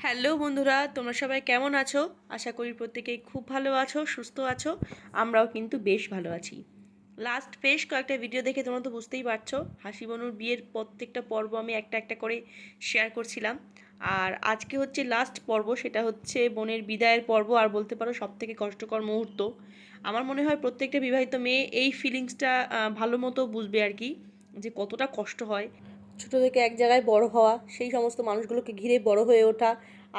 Hello বন্ধুরা, তোমরা সবাই কেমন আছো? আশা করি প্রত্যেকেই খুব ভালো আছো, সুস্থ আছো। আমরাও কিন্তু বেশ ভালো আছি। লাস্ট বেশ কয়েকটা ভিডিও দেখে তোমরা তো বুঝতেই পারছো, হাসি বনুর বিয়ের প্রত্যেকটা পর্ব আমি একটা একটা করে শেয়ার করছিলাম। আর আজকে হচ্ছে লাস্ট পর্ব, সেটা হচ্ছে বোনের বিদায়ের পর্ব। আর বলতে পারো সবথেকে কষ্টকর মুহূর্ত। আমার মনে হয় প্রত্যেকটা বিবাহিত মেয়ে এই ফিলিংসটা ভালো মতো বুঝবে আর কি, যে কতটা কষ্ট হয় ছোটো থেকে এক জায়গায় বড় হওয়া, সেই সমস্ত মানুষগুলোকে ঘিরে বড় হয়ে ওঠা,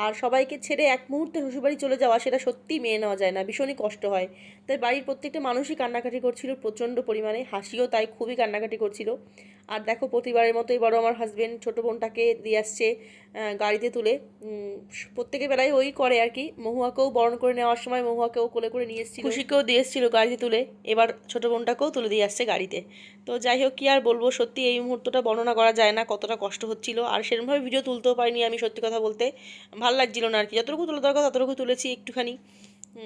আর সবাইকে ছেড়ে এক মুহূর্তে শ্বশুরবাড়ি চলে যাওয়া, সেটা সত্যিই মেনে নেওয়া যায় না, ভীষণই কষ্ট হয়। তাই বাড়ির প্রত্যেকটা মানুষই কান্নাকাটি করছিল প্রচণ্ড পরিমাণে, হাসিও তাই খুবই কান্নাকাটি করছিল। আর দেখো প্রতিবারের মতো এবারও আমার হাজব্যান্ড ছোটো বোনটাকে দিয়ে আসছে গাড়িতে তুলে। প্রত্যেকের বেলায় ওই করে আর কি। মহুয়াকেও বরণ করে নেওয়ার সময় মহুয়াকেও কোলে করে নিয়ে এসেছিল, খুশিকেও দিয়ে এসেছিলো গাড়িতে তুলে, এবার ছোটো বোনটাকেও তুলে দিয়ে আসছে গাড়িতে। তো যাই হোক, কী আর বলবো, সত্যি এই মুহূর্তটা বর্ণনা করা যায় না কতটা কষ্ট হচ্ছিল। আর সেরকমভাবে ভিডিও তুলতেও পারিনি আমি, সত্যি কথা বলতে ভালো লাগছিল না আর কি। যতটুকু তোলা দরকার ততটুকু তুলেছি একটুখানি,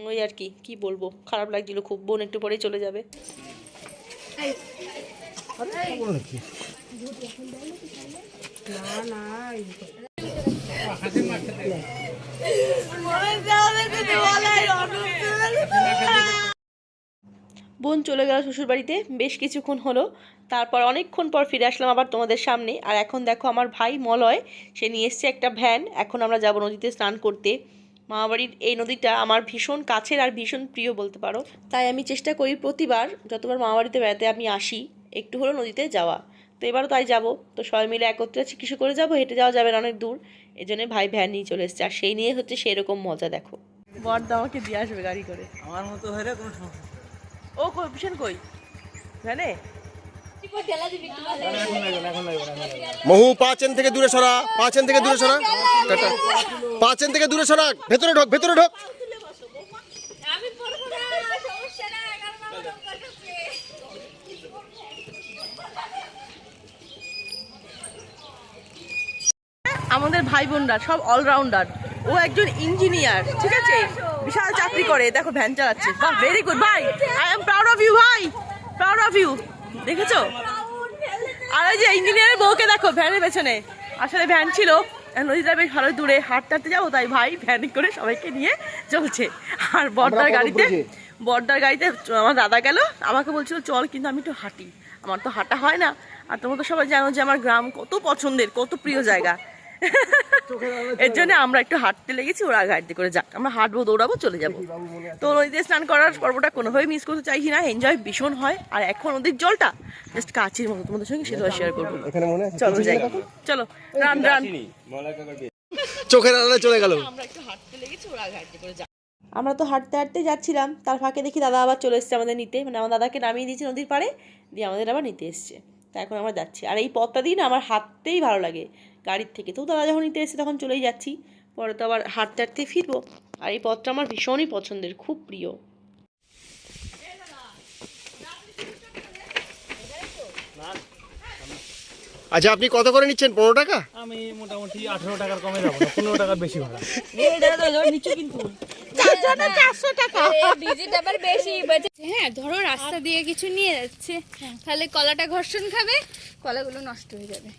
ওই আর কি। কী বলবো, খারাপ লাগছিল খুব। বোন একটু পরেই চলে যাবে। বোন চলে গেল শ্বশুরবাড়িতে, বেশ কিছুক্ষণ হলো। তারপর অনেকক্ষণ পর ফিরে আসলাম আবার তোমাদের সামনে। আর এখন দেখো আমার ভাই মলয়, সে নিয়ে এসছে একটা ভ্যান। এখন আমরা যাব নদীতে স্নান করতে। মামাবাড়ির এই নদীটা আমার ভীষণ কাছের আর ভীষণ প্রিয় বলতে পারো। তাই আমি চেষ্টা করি প্রতিবার যতবার মামাবাড়িতে বেড়াতে আমি আসি একটু হলেও নদীতে যাওয়া। তো এবারও তাই যাব। তো সবাই মিলে একত্রে কিছু করে যাব, হেঁটে যাওয়া যাবে না অনেক দূর। এই জন্য ভাই ভ্যান নিয়ে চলে এসছে, আর সেই নিয়ে হচ্ছে সেরকম মজা। দেখো বরদা আমাকে দিয়ে আসবে গাড়ি করে, আমার মতো হলে কোনো সমস্যা। ও কই ভীষণ কই ভ্যানে। মহু 5 এন থেকে দূরে সরা, 5 এন থেকে দূরে সরা, টাটা 5 এন থেকে দূরে সরা, ভেতরে ঢোক, ভেতরে ঢোক। আমাদের ভাই বোনরা সব অলরাউন্ডার। ও একজন ইঞ্জিনিয়ার, ঠিক আছে, বিশাল চাকরি করে। দেখো ভ্যান চালাচ্ছে, বাহ ভেরি গুড ভাই, I am proud of you ভাই, প্রাউড অফ ইউ। দেখেছো? আর ওই যে ইঞ্জিনিয়ারের বউকে দেখো ভ্যানের পেছনে। আসলে ভ্যান ছিল, নদীটা বেশ ভালো দূরে, হাঁটতে হাঁটতে যাবো, তাই ভাই ভ্যান করে সবাইকে নিয়ে চলছে। আর বর্দার গাড়িতে আমার দাদা গেল, আমাকে বলছিল চল, কিন্তু আমি একটু হাঁটি, আমার তো হাঁটা হয় না। আর তোমরা তো সবাই জানো যে আমার গ্রাম কত পছন্দের, কত প্রিয় জায়গা। এর জন্য আমরা একটু হাঁটতে লেগেছি, ওরা গাড়িতে করে যাক, আমরা হাঁটবো, দৌড়াবো, চলে যাবো। তো নদীতে স্নান করার পর্বটা কোনোভাবেই মিস করতে চাইছি না, এনজয় ভীষণ হয়। আর এখন নদীর জলটা জাস্ট কাচের মতো, তোমাদের সঙ্গে সেটা শেয়ার করবো। চলো যাই, চলো রান রান। চোখের আড়ালে চলে গেল। আমরা একটু হাঁটতে লেগেছি, ওরা গাড়িতে করে যাক। আমরা তো হাঁটতে হাঁটতে যাচ্ছিলাম, তার ফাঁকে দেখি দাদা আবার চলে এসছে আমাদের নিতে। মানে আমার দাদাকে নামিয়ে দিয়েছে নদীর পাড়ে, দিয়ে আমাদের আবার নিতে এসছে। তা এখন আমরা যাচ্ছি। আর এই পথটা দিয়ে না আমার হাঁটতেই ভালো লাগে গাড়ির থেকে। তো দাদা যখন নিতে এসছে তখন চলেই যাচ্ছি, পরে তো আবার হাঁটতে হাঁটতেই ফিরবো। আর এই পথটা আমার ভীষণই পছন্দের, খুব প্রিয়। আচ্ছা, আপনি কত করে নিচ্ছেন? 15 টাকা? আমি মোটামুটি 18 টাকার কমে যাবো না, 15 টাকার বেশি ভাড়া। হ্যাঁ, ধরো রাস্তা দিয়ে কিছু নিয়ে যাচ্ছে, তাহলে কলাটা ঘর্ষণ খাবে, কলাগুলো নষ্ট হয়ে যাবে।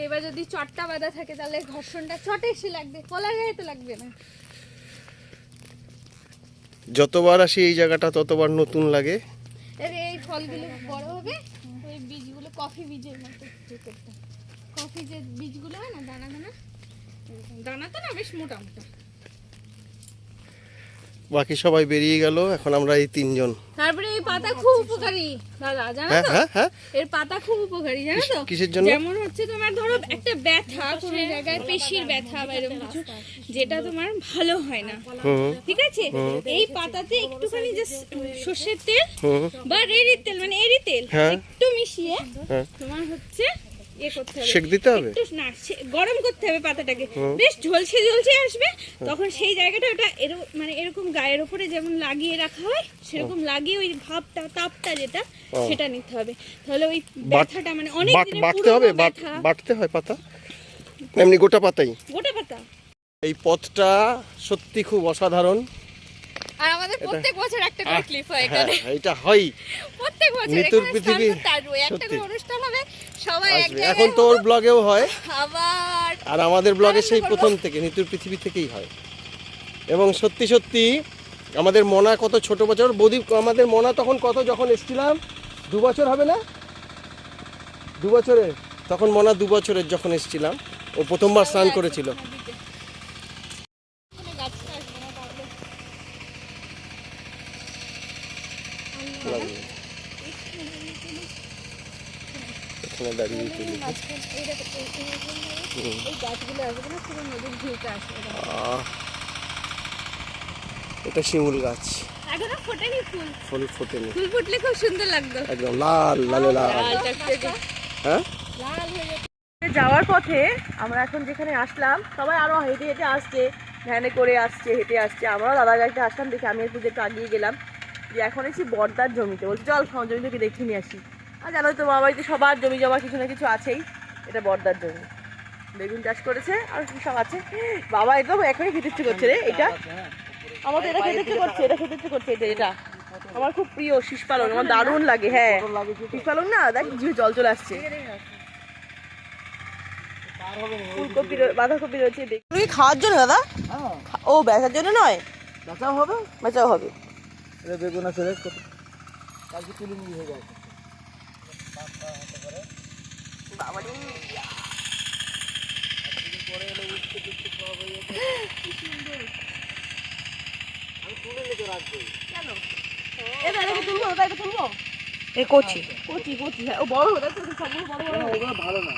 এবার যদি চটটা বাঁধা থাকে তাহলে ঘর্ষণটা চটে এসে লাগবে, কলার গায়ে তো লাগবে না। যতবার আসি এই জায়গাটা ততবার নতুন লাগে। এই ফলগুলো বড় হবে, ওই বীজগুলো কফি বীজের মতো, কফি যে বীজগুলো হয় না, দানা দানা, দানা তো না, বেশ মোটা মোটা। বাকি সবাই বেরিয়ে গেল, এখন আমরা এই 3 জন। তারপরে এই পাতা খুব উপকারী দাদা, জানো তো? হ্যাঁ, এর পাতা খুব উপকারী, জানো তো? কিসের জন্য? যেমন হচ্ছে তোমার ধরো একটা ব্যথা, কোনো জায়গায় পেশির ব্যথা বা এরকম কিছু, যেটা তোমার ভালো হয় না, ঠিক আছে, এই পাতাতে একটুখানি যে সর্ষের তেল বা এরির তেল, মানে এরি তেল একটু মিশিয়ে তোমার হচ্ছে করতে হবে, সেক দিতে হবে, একটু না গরম করতে হবে পাতাটাকে, বেশ ঝলসে ঝলসে আসবে, তখন সেই জায়গাটা ওটা মানে এরকম গায়ের উপরে যেমন লাগিয়ে রাখা হয় সেরকম লাগিয়ে ওই ভাবটা, তাপটা যেটা, সেটা নিতে হবে। তাহলে ওই ব্যথাটা মানে অনেক দিনের বাটতে হবে, বাটতে হয় পাতা, এমনি গোটা পাতাই, গোটা পাতা। এই পথটা সত্যি খুব অসাধারণ। আর আমাদের প্রত্যেক বছর একটা করে ক্লিপ হয় এখানে। হ্যাঁ, এটা হয় প্রত্যেক বছর নিতুর এখানে পৃথিবী স্নান করতে আসবো, একটা সত্যি। করে অনুষ্ঠান হবে, সবাই এক আসবে। জায়গায় এখন তো ওর ব্লগেও হয়, আবার আর আমাদের ব্লগে সেই আনন্দ প্রথম থেকে নিতুর পৃথিবী থেকেই হয়। এবং সত্যি সত্যি আমাদের মনা কত ছোট বছর, বৌদি আমাদের মনা তখন কত যখন এসেছিলাম, 2 বছর হবে না, 2 বছরের, তখন মনা 2 বছরের যখন এসেছিলাম, ও প্রথমবার স্নান করেছিল। এখানে দাঁড়িয়ে তুলি। এটা শিমুল গাছ, এখনো ফোটেনি ফুল, ফুল ফোটেনি, ফুল ফুটলে খুব সুন্দর লাগতো। একদম লাল লালে লাল। হ্যাঁ যাওয়ার পথে আমরা এখন যেখানে আসলাম, সবাই আরো হেঁটে হেঁটে আসছে, ভ্যানে করে আসছে, হেঁটে আসছে, আমরাও দাদা গাড়িতে আসলাম, দেখে আমি একটু একটু আগিয়ে গেলাম, যে এখন এসেছি বর্দার জমিতে, বলছি চল জমি থেকে দেখে নিয়ে আসি। আর জানো তো মামা বাড়িতে সবার জমি জমা কিছু না কিছু আছেই, এটা বর্দার জমি, বেগুন চাষ করেছে আর কি সব আছে। বাবা একদম এখনই খেতে ইচ্ছে করছে রে, এটা আমার তো এটা খেতে ইচ্ছে করছে, এটা খেতে ইচ্ছে করছে, এটা আমার খুব প্রিয় শীষ পালং, আমার দারুণ লাগে। হ্যাঁ শীষ পালং না, দেখ জিভে জল চলে আসছে। ফুলকপি বাঁধাকপি রয়েছে, দেখি খাওয়ার জন্য দাদা, ও বেচার জন্য নয়, বেচাও হবে, বেচাও হবে। বেগুন আছে কালকে তুলে নিয়ে হয়ে যাবে। কচি কচি কচি, হ্যাঁ ও বড় হতে সবগুলো বড় বড় ওগুলো ভালো না।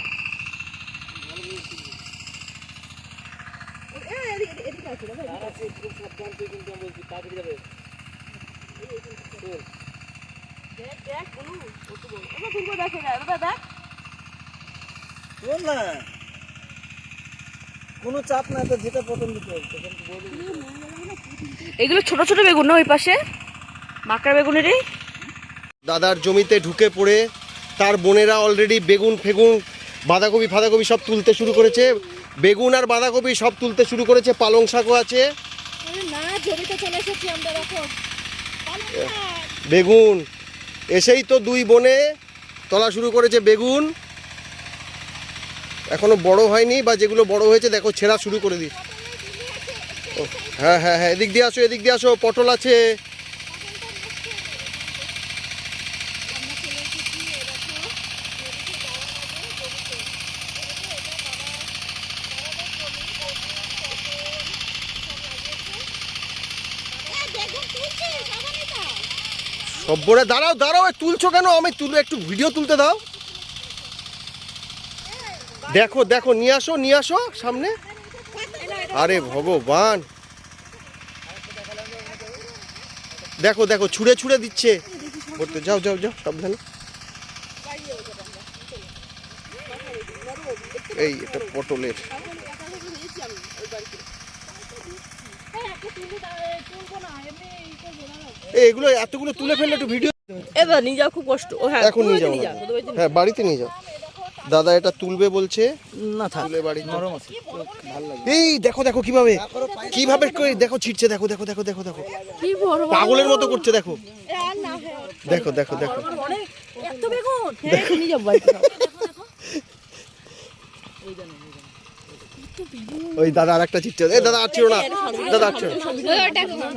এদিকে আছে দাদা, খুব সাবধান তুই কিন্তু, আমি বলছি তাড়াতাড়ি যাবে। দেখ দেখ বলু কত বড়, এটা তুলবো, দেখে না দাদা, দেখ শোন না, কোনো চাপ নাই তো, যেটা পছন্দ করছে। এগুলো ছোট ছোট বেগুন না, ওই পাশে মাকড়া বেগুনেরই। দাদার জমিতে ঢুকে পড়ে তার বোনেরা অলরেডি বেগুন ফেগুন বাঁধাকপি ফাঁধাকপি সব তুলতে শুরু করেছে, বেগুন আর বাঁধাকপি সব তুলতে শুরু করেছে, পালং শাকও আছে, না জমিতে চলে এসেছি আমরা, দেখো বেগুন এসেই তো 2 বোনে তোলা শুরু করেছে বেগুন, এখনো বড় হয়নি, বা যেগুলো বড় হয়েছে দেখো ছেঁড়া শুরু করে দিই। হ্যাঁ হ্যাঁ হ্যাঁ, এদিক দিয়ে আসো, এদিক দিয়ে আসো, পটল আছে। সব বোনে দাঁড়াও দাঁড়াও, তুলছো কেন, আমি তুলে একটু ভিডিও তুলতে দাও। দেখো দেখো, নিয়ে আসো সামনে। আরে ভগবান, দেখো দেখো, ছুঁড়ে ছুঁড়ে দিচ্ছে করতে, যাও যাও যাও সাবধানে। এই এটা পটলের, এগুলো এতগুলো তুলে ফেললে একটু ভিডিও এবার নিয়ে যাও, খুব কষ্ট। ও হ্যাঁ এখন নিয়ে যাও, হ্যাঁ বাড়িতে নিয়ে যাও। দাদা এটা তুলবে বলছে, না থাক, তুলে বাড়ি নরম আছে, ভালো লাগে। এই দেখো দেখো কিভাবে কিভাবে করে দেখো ছিটছে, দেখো দেখো দেখো দেখো দেখো, কি বড় পাগলের মতো করছে, দেখো দেখো দেখো দেখো, এত বেগুন, হ্যাঁ নিয়ে যাও বাড়িতে। ওই দাদা আর একটা ছিটছে, এই দাদা আর ছিল না, দাদা আর ছিল না।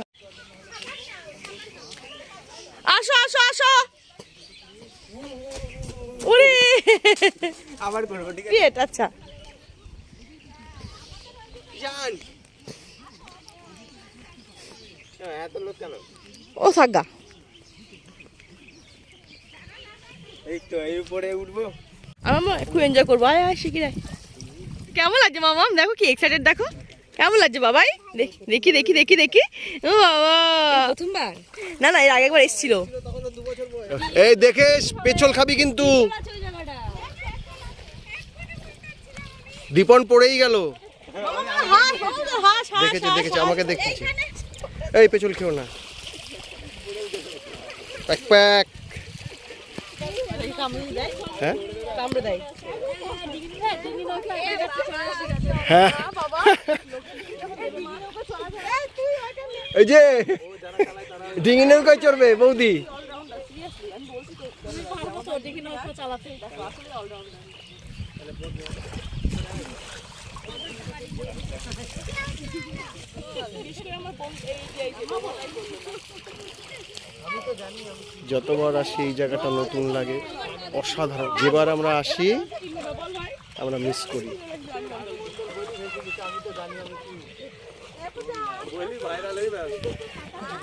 আসো আসো আসো, ওরে আবার করবো, ঠিক পেট, আচ্ছা এত লোক কেন? ও সাগা, এই তো এর উপরে উঠবো। আমার একটু এনজয় করবো, আয় আয় শিখি রায়। কেমন লাগছে মামাম, দেখো কি এক্সাইটেড, দেখো কেমন লাগছে বাবাই, দেখি দেখি দেখি দেখি। ও বাবা প্রথমবার, না না এর আগে একবার এসেছিল। এই দেখে পেছল খাবি কিন্তু, দীপন পড়েই গেল। দেখেছে দেখেছে, আমাকে দেখেছে। এই পেছল খেও না, প্যাক প্যাক। হ্যাঁ হ্যাঁ, এই যে ডিঙি নৌকায় চড়বে বৌদি? যতবার আসি এই জায়গাটা নতুন লাগে, অসাধারণ। যেবার আমরা আসি আমরা মিস করি।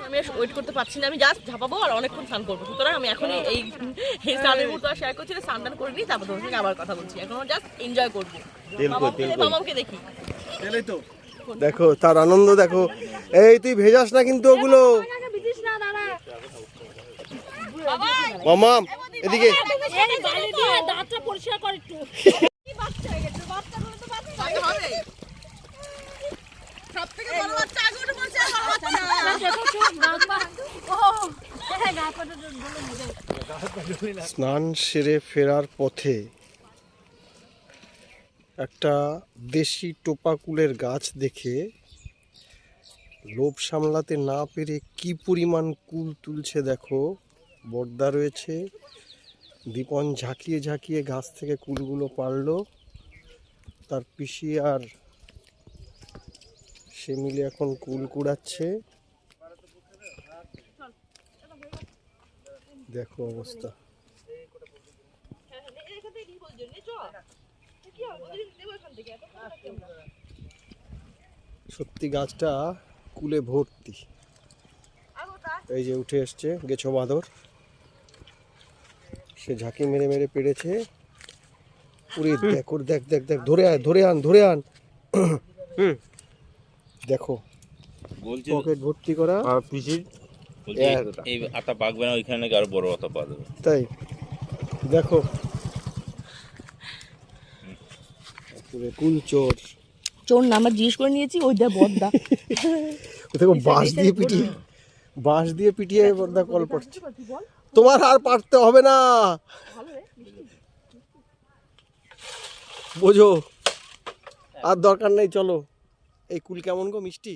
আমি ওয়েট করতে পারছি না, আমি জাস্ট ঝাপাবো আর অনেকক্ষণ স্নান করবো। সুতরাং আমি এখনই এই স্নানের মুহূর্ত শেয়ার করছি, স্নান টান করে নিই, তারপর তোমার সঙ্গে আবার কথা বলছি। এখন জাস্ট এনজয় করবো। মামাকে দেখি, দেখো তার আনন্দ দেখো। এই তুই ভেজাস না কিন্তু ওগুলো। মামা এদিকে। স্নান সেরে ফেরার পথে একটা দেশি টোপা কুলের গাছ দেখে লোভ সামলাতে না পেরে কি পরিমাণ কুল তুলছে দেখো। বর্দা রয়েছে, দীপন ঝাঁকিয়ে ঝাঁকিয়ে গাছ থেকে কুলগুলো পারলো। তার পিসি আর সে মিলে এখন কুল কুড়াচ্ছে। দেখো অবস্থা। সত্যি গাছটা কুলে ভর্তি। এই যে উঠে এসছে গেছো বাঁদর, সে ঝাঁকি মেরে মেরে পেরেছে। উড়ে দেখ, ওর দেখ দেখ দেখ, ধরে আন ধরে আন ধরে আন। দেখো পকেট ভর্তি করা। আর পিসির এই আটা পাকবে না, ওইখানে নাকি আরো বড় আটা পাওয়া যাবে। তাই দেখো কুল চোর। চোর না, আমরা জিজ্ঞেস করে নিয়েছি, ওইটা বর্দা। দেখো বাঁশ দিয়ে পিটিয়ে, বাঁশ দিয়ে পিটিয়ে বর্দা কল পড়ছে। তোমার আর পারতে হবে না, বোঝো, আর দরকার নেই। চলো, এই কুল কেমন গো, মিষ্টি?